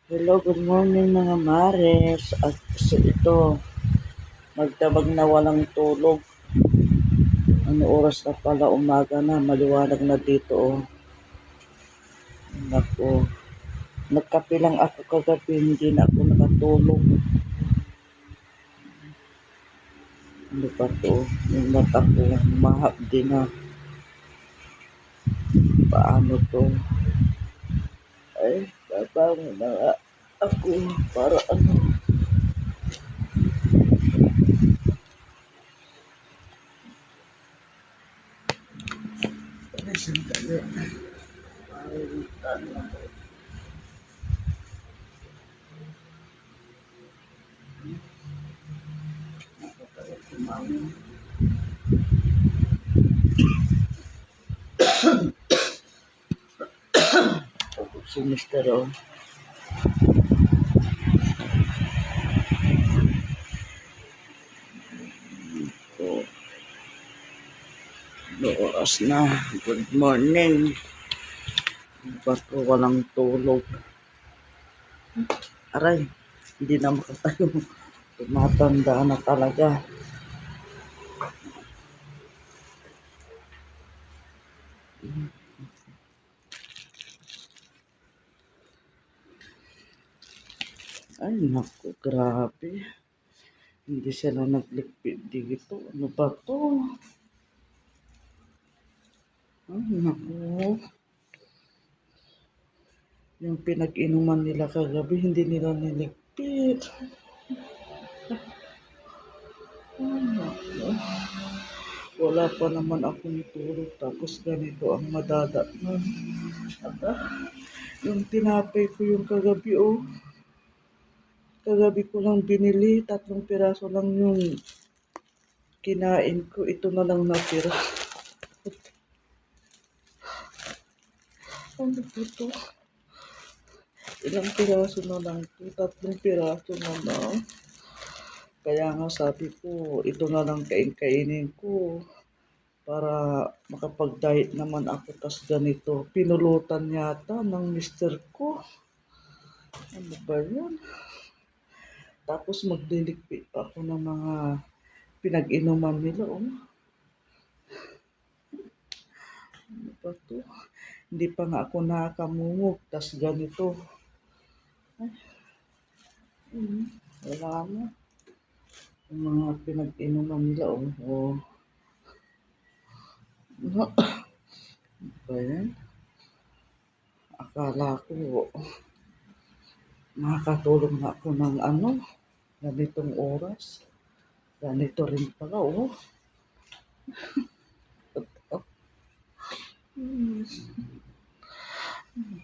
Hello, good morning mga mares. At so ito, magdamag na walang tulog. Ano oras na pala, umaga na, maliwanag na dito. Oh. Naku, nagkape lang ako kagabi, hindi na ako nakatulog. Ano pa to? Yung mata ko, mahap din na. Paano to? Ay, babangon na nga ako para ano. Ay, sandali. Ay, ano. Si Mr. Oh. So, oras na. Good morning. Ba't walang tulog? Aray, hindi na makatayo. Tumatanda na talaga. Ay, naku, grabe. Hindi sila nagligpit dito. Ano ba to? Ay, naku. Yung pinag-inuman nila kagabi, hindi nila niligpit. Ay, naku. Wala pa naman akong tulog. Tapos ganito ang madadatnan. Aba, yung tinapay ko yung kagabi, oh. Kagabi ko lang binili. 3 piraso lang yung kinain ko. Ito na lang natira. Ano ba ito? Ilang piraso na lang ito? 3 piraso na lang. Kaya nga sabi ko, ito na lang kainin ko. Para makapag-diet naman ako. Tas ganito, pinulutan yata ng mister ko. Ano ba yun? Tapos magliligpit ako ng mga pinag-inuman nila. Oh. Ano ba to? Hindi pa nga ako nakakamungog. Tas ganito. Ay, wala na. Yung mga pinag-inuman nila. Oh. Ano ba yan? Akala ko makakatulog na ako ng ganitong oras. Ganito rin pala, oh.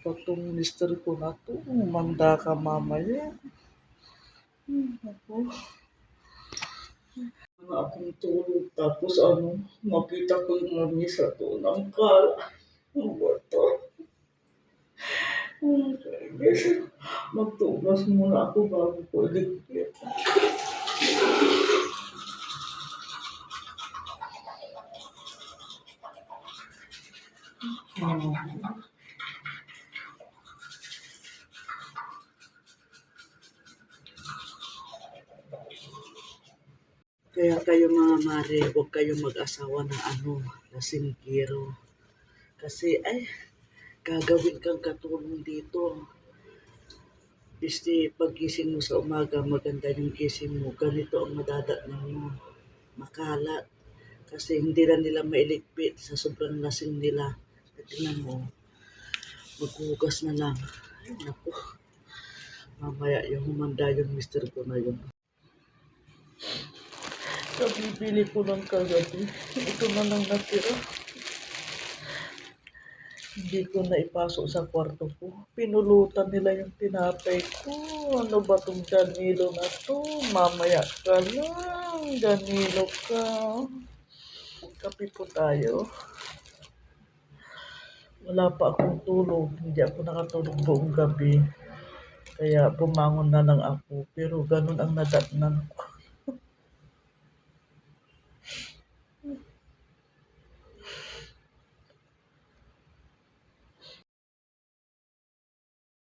Batong mister ko na to. Manda ka mamaya. Ako. Akong tulog. Tapos makita ko yung lamisa to ng kala. Ano ba to? Magtugas muna ako bago ko iligpit. Kaya kayo mga mare, huwag kayong mag-asawa ng lasinggero. Kasi gagawin kang katulong dito. Biste paggising mo sa umaga, maganda yung gising mo. Ganito ang madadatnan mo. Makalat. Kasi hindi na nila mailigpit sa sobrang lasing nila. Tingnan mo, maghugas na lang. Ay, naku. Mamaya yung humanda yung mister ko na yun. Kabibili ko ng kagabi. Ito na lang natira. Hindi ko na ipasok sa kwarto ko. Pinulutan nila yung tinapay ko. Ano ba tong Danilo na to? Mamaya ka lang. Danilo ka. Kape po tayo. Wala pa akong tulog. Hindi ako nakatulog buong gabi. Kaya bumangon na lang ako. Pero ganun ang nadatnan ko.